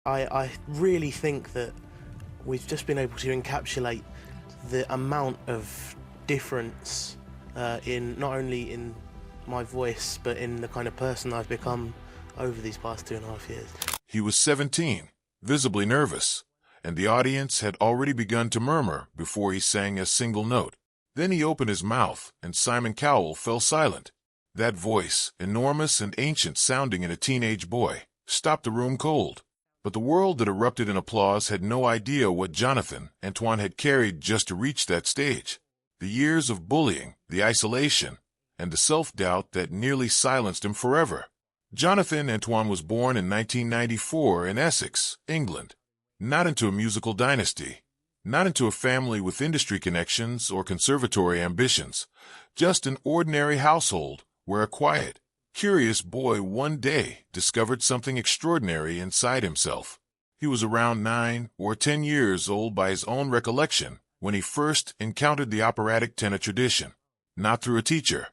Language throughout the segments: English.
I really think that we've just been able to encapsulate the amount of difference in not only in my voice but in the kind of person I've become over these past 2.5 years. He was 17, visibly nervous, and the audience had already begun to murmur before he sang a single note. Then he opened his mouth, and Simon Cowell fell silent. That voice, enormous and ancient sounding in a teenage boy, stopped the room cold. But the world that erupted in applause had no idea what Jonathan Antoine had carried just to reach that stage. The years of bullying, the isolation, and the self-doubt that nearly silenced him forever. Jonathan Antoine was born in 1994 in Essex, England. Not into a musical dynasty, not into a family with industry connections or conservatory ambitions, just an ordinary household where a quiet, curious boy one day discovered something extraordinary inside himself. He was around 9 or 10 years old by his own recollection when he first encountered the operatic tenor tradition. Not through a teacher,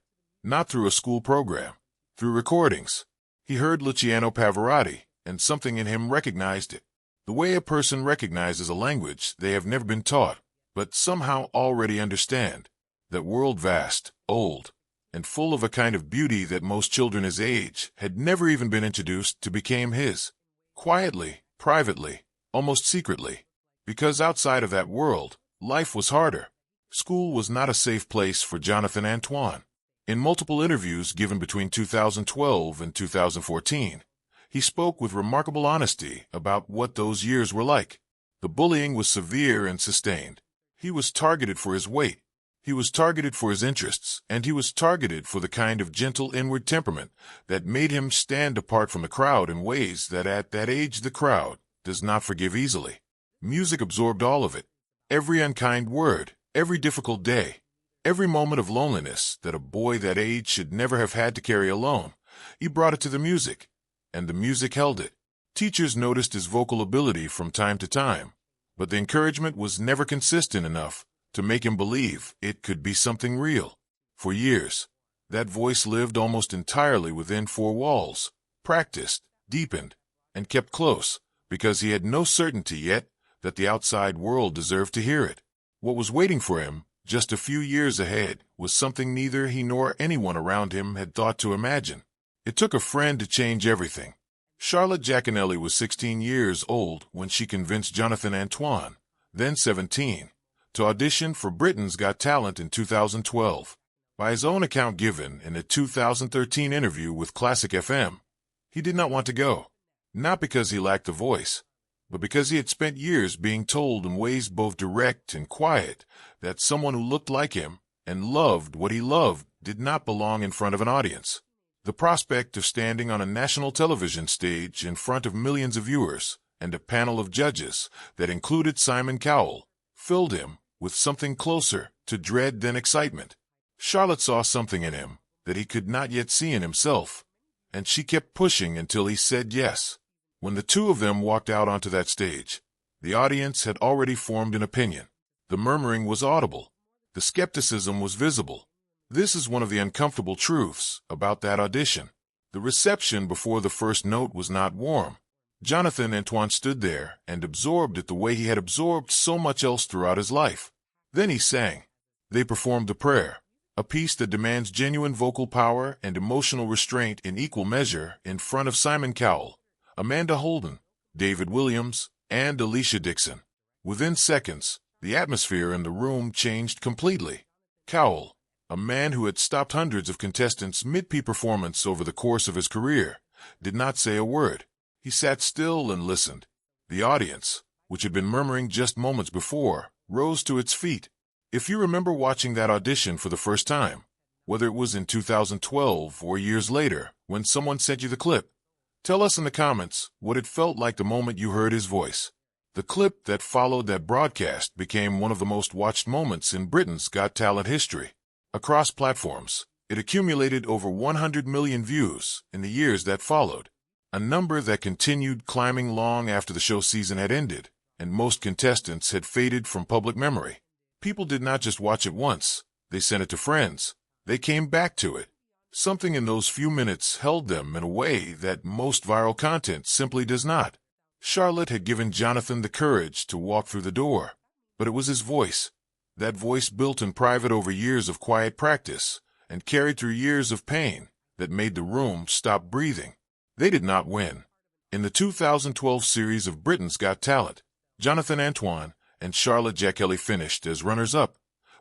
not through a school program, through recordings. He heard Luciano Pavarotti, and something in him recognized it. The way a person recognizes a language they have never been taught, but somehow already understand. That world vast, old, and full of a kind of beauty that most children his age had never even been introduced to became his. Quietly, privately, almost secretly. Because outside of that world, life was harder. School was not a safe place for Jonathan Antoine. In multiple interviews given between 2012 and 2014, he spoke with remarkable honesty about what those years were like. The bullying was severe and sustained. He was targeted for his weight. He was targeted for his interests, and he was targeted for the kind of gentle inward temperament that made him stand apart from the crowd in ways that at that age the crowd does not forgive easily. Music absorbed all of it. Every unkind word, every difficult day, every moment of loneliness that a boy that age should never have had to carry alone. He brought it to the music, and the music held it. Teachers noticed his vocal ability from time to time, but the encouragement was never consistent enough to make him believe it could be something real. For years, that voice lived almost entirely within four walls, practiced, deepened, and kept close, because he had no certainty yet that the outside world deserved to hear it. What was waiting for him, just a few years ahead, was something neither he nor anyone around him had thought to imagine. It took a friend to change everything. Charlotte Giaconelli was 16 years old when she convinced Jonathan Antoine, then 17, to audition for Britain's Got Talent in 2012. By his own account given in a 2013 interview with Classic FM, he did not want to go. Not because he lacked the voice, but because he had spent years being told in ways both direct and quiet that someone who looked like him and loved what he loved did not belong in front of an audience. The prospect of standing on a national television stage in front of millions of viewers and a panel of judges that included Simon Cowell filled him with something closer to dread than excitement. Charlotte saw something in him that he could not yet see in himself, and she kept pushing until he said yes. When the two of them walked out onto that stage, the audience had already formed an opinion. The murmuring was audible. The skepticism was visible. This is one of the uncomfortable truths about that audition. The reception before the first note was not warm. Jonathan Antoine stood there and absorbed it the way he had absorbed so much else throughout his life. Then he sang. They performed the prayer, a piece that demands genuine vocal power and emotional restraint in equal measure in front of Simon Cowell, Amanda Holden, David Williams, and Alicia Dixon. Within seconds, the atmosphere in the room changed completely. Cowell, a man who had stopped hundreds of contestants mid-P performance over the course of his career, did not say a word. He sat still and listened. The audience, which had been murmuring just moments before, rose to its feet. If you remember watching that audition for the first time, whether it was in 2012 or years later when someone sent you the clip, tell us in the comments what it felt like the moment you heard his voice. The clip that followed that broadcast became one of the most watched moments in Britain's Got Talent history. Across platforms, it accumulated over 100 million views in the years that followed, a number that continued climbing long after the show season had ended, and most contestants had faded from public memory. People did not just watch it once, they sent it to friends. They came back to it. Something in those few minutes held them in a way that most viral content simply does not. Charlotte had given Jonathan the courage to walk through the door, but it was his voice, that voice built in private over years of quiet practice and carried through years of pain, that made the room stop breathing. They did not win. In the 2012 series of Britain's Got Talent, Jonathan Antoine and Charlotte Jackelly finished as runners-up,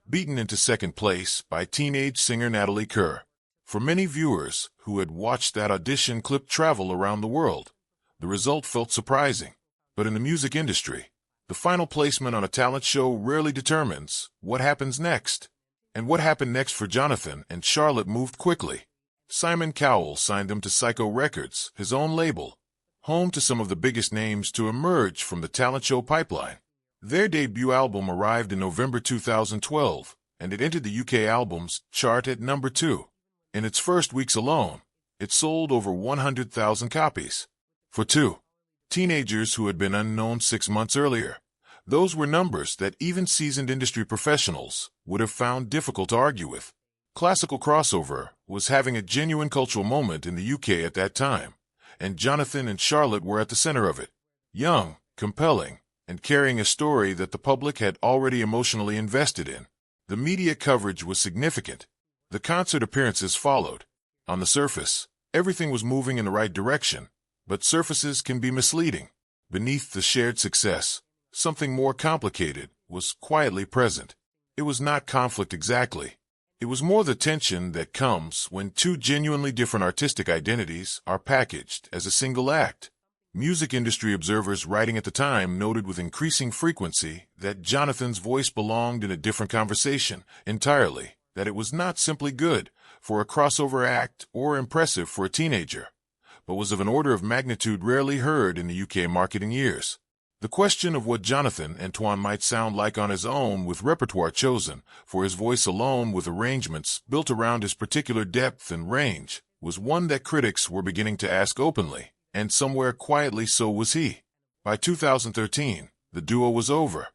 beaten into second place by teenage singer Natalie Kerr. For many viewers who had watched that audition clip travel around the world, the result felt surprising. But in the music industry, the final placement on a talent show rarely determines what happens next. And what happened next for Jonathan and Charlotte moved quickly. Simon Cowell signed them to Psycho Records, his own label, home to some of the biggest names to emerge from the talent show pipeline. Their debut album arrived in November 2012, and it entered the UK albums chart at number 2. In its first weeks alone, it sold over 100,000 copies. For two teenagers who had been unknown 6 months earlier, those were numbers that even seasoned industry professionals would have found difficult to argue with. Classical crossover was having a genuine cultural moment in the UK at that time, and Jonathan and Charlotte were at the center of it. Young, compelling, and carrying a story that the public had already emotionally invested in. The media coverage was significant. The concert appearances followed. On the surface, everything was moving in the right direction, but surfaces can be misleading. Beneath the shared success, something more complicated was quietly present. It was not conflict exactly. It was more the tension that comes when two genuinely different artistic identities are packaged as a single act. Music industry observers writing at the time noted with increasing frequency that Jonathan's voice belonged in a different conversation entirely, that it was not simply good for a crossover act or impressive for a teenager, but was of an order of magnitude rarely heard in the UK marketing years. The question of what Jonathan Antoine might sound like on his own with repertoire chosen for his voice alone with arrangements built around his particular depth and range was one that critics were beginning to ask openly, and somewhere quietly so was he. By 2013, the duo was over.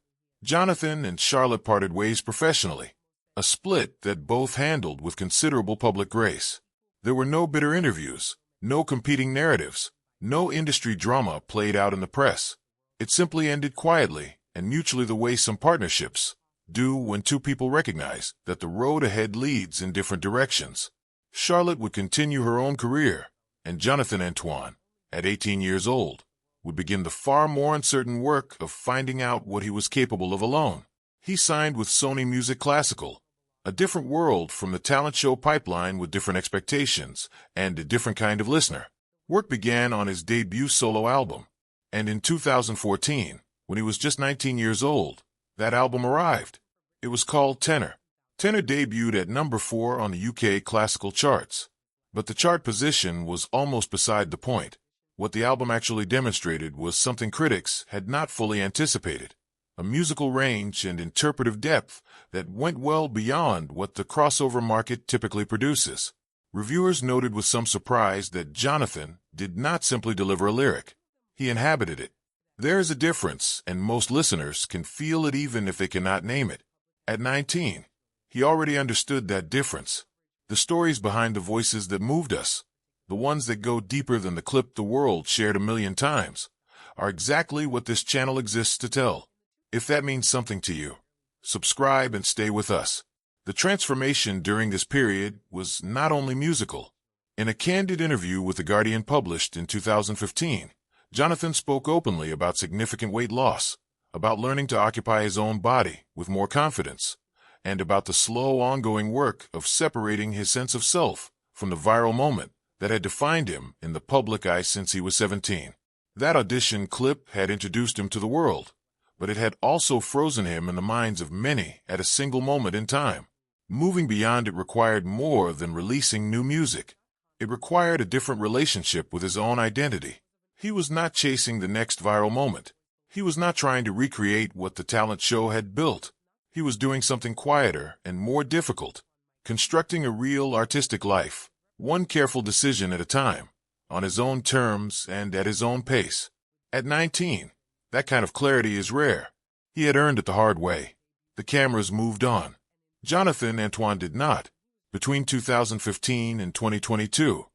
Jonathan and Charlotte parted ways professionally, a split that both handled with considerable public grace. There were no bitter interviews, no competing narratives, no industry drama played out in the press. It simply ended quietly and mutually the way some partnerships do when two people recognize that the road ahead leads in different directions. Charlotte would continue her own career, and Jonathan Antoine, at 18 years old, would begin the far more uncertain work of finding out what he was capable of alone. He signed with Sony Music Classical, a different world from the talent show pipeline with different expectations and a different kind of listener. Work began on his debut solo album, and in 2014, when he was just 19 years old, that album arrived. It was called Tenor. Tenor debuted at number 4 on the UK classical charts, but the chart position was almost beside the point. What the album actually demonstrated was something critics had not fully anticipated, a musical range and interpretive depth that went well beyond what the crossover market typically produces. Reviewers noted with some surprise that Jonathan did not simply deliver a lyric. He inhabited it. There is a difference, and most listeners can feel it even if they cannot name it. At 19, he already understood that difference. The stories behind the voices that moved us, the ones that go deeper than the clip the world shared 1,000,000 times, are exactly what this channel exists to tell. If that means something to you, subscribe and stay with us. The transformation during this period was not only musical. In a candid interview with The Guardian published in 2015, Jonathan spoke openly about significant weight loss, about learning to occupy his own body with more confidence, and about the slow ongoing work of separating his sense of self from the viral moment that had defined him in the public eye since he was 17. That audition clip had introduced him to the world, but it had also frozen him in the minds of many at a single moment in time. Moving beyond it required more than releasing new music. It required a different relationship with his own identity. He was not chasing the next viral moment. He was not trying to recreate what the talent show had built. He was doing something quieter and more difficult, constructing a real artistic life, one careful decision at a time, on his own terms and at his own pace. At 19, that kind of clarity is rare. He had earned it the hard way. The cameras moved on. Jonathan Antoine did not. Between 2015 and 2022,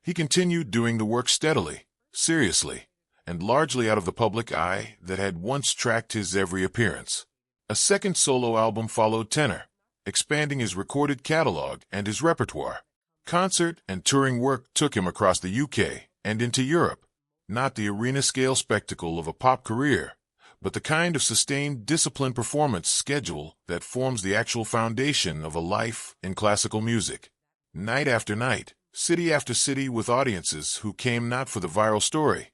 he continued doing the work steadily, seriously, and largely out of the public eye that had once tracked his every appearance. A second solo album followed Tenor, expanding his recorded catalog and his repertoire. Concert and touring work took him across the UK and into Europe, not the arena-scale spectacle of a pop career, but the kind of sustained, disciplined performance schedule that forms the actual foundation of a life in classical music. Night after night, city after city, with audiences who came not for the viral story,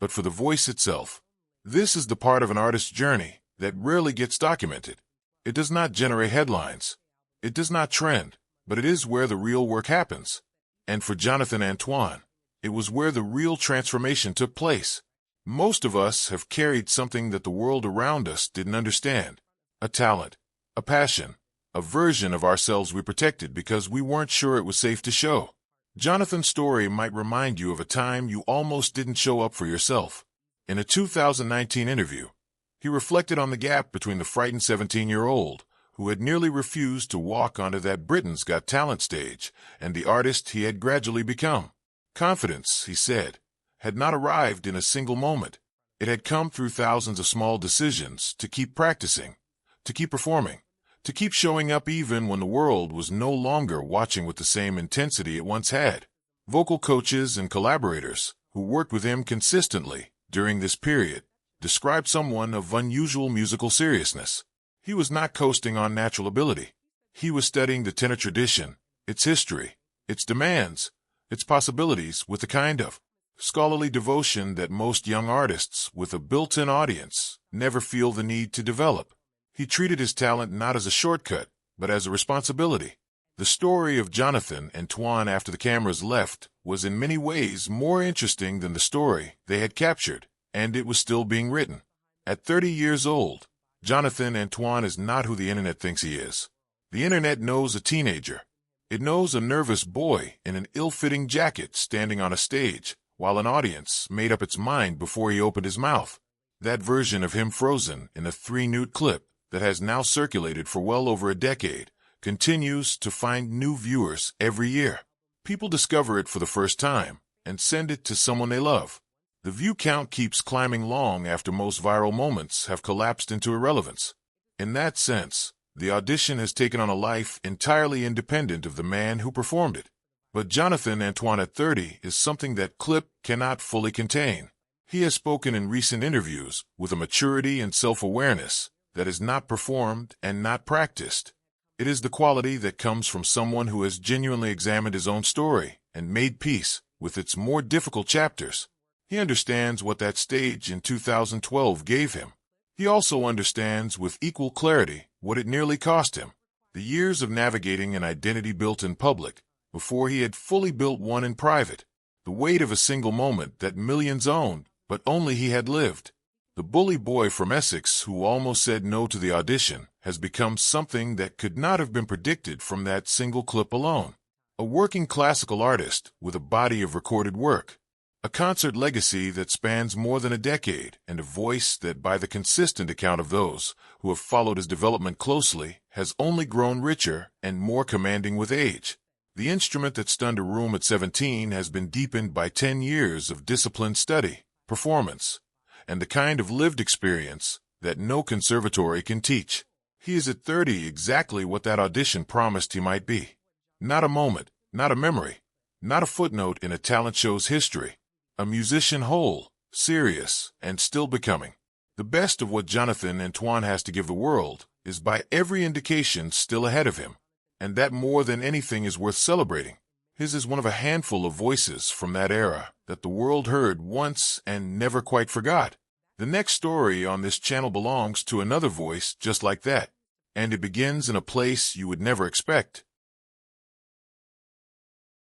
but for the voice itself. This is the part of an artist's journey that rarely gets documented. It does not generate headlines. It does not trend, but it is where the real work happens. And for Jonathan Antoine, it was where the real transformation took place. Most of us have carried something that the world around us didn't understand. A talent, a passion, a version of ourselves we protected because we weren't sure it was safe to show. Jonathan's story might remind you of a time you almost didn't show up for yourself. In a 2019 interview, he reflected on the gap between the frightened 17-year-old who had nearly refused to walk onto that Britain's Got Talent stage and the artist he had gradually become. Confidence, he said, had not arrived in a single moment. It had come through thousands of small decisions to keep practicing, to keep performing, to keep showing up even when the world was no longer watching with the same intensity it once had. Vocal coaches and collaborators who worked with him consistently during this period described someone of unusual musical seriousness. He was not coasting on natural ability. He was studying the tenor tradition, its history, its demands, its possibilities with the kind of scholarly devotion that most young artists with a built-in audience never feel the need to develop. He treated his talent not as a shortcut, but as a responsibility. The story of Jonathan Antoine after the cameras left was in many ways more interesting than the story they had captured, and it was still being written. At 30 years old, Jonathan Antoine is not who the internet thinks he is. The internet knows a teenager. It knows a nervous boy in an ill-fitting jacket standing on a stage, while an audience made up its mind before he opened his mouth. That version of him frozen in a 3-minute clip that has now circulated for well over a decade continues to find new viewers every year. People discover it for the first time and send it to someone they love. The view count keeps climbing long after most viral moments have collapsed into irrelevance. In that sense, the audition has taken on a life entirely independent of the man who performed it. But Jonathan Antoine at 30 is something that clip cannot fully contain. He has spoken in recent interviews with a maturity and self-awareness that is not performed and not practiced. It is the quality that comes from someone who has genuinely examined his own story and made peace with its more difficult chapters. He understands what that stage in 2012 gave him. He also understands with equal clarity what it nearly cost him. The years of navigating an identity built in public before he had fully built one in private. The weight of a single moment that millions owned, but only he had lived. The bully boy from Essex who almost said no to the audition has become something that could not have been predicted from that single clip alone. A working classical artist with a body of recorded work. A concert legacy that spans more than a decade, and a voice that, by the consistent account of those who have followed his development closely, has only grown richer and more commanding with age. The instrument that stunned a room at 17 has been deepened by 10 years of disciplined study, performance, and the kind of lived experience that no conservatory can teach. He is at 30 exactly what that audition promised he might be. Not a moment, not a memory, not a footnote in a talent show's history. A musician whole, serious, and still becoming. The best of what Jonathan Antoine has to give the world is by every indication still ahead of him. And that more than anything is worth celebrating. His is one of a handful of voices from that era that the world heard once and never quite forgot. The next story on this channel belongs to another voice just like that, and it begins in a place you would never expect.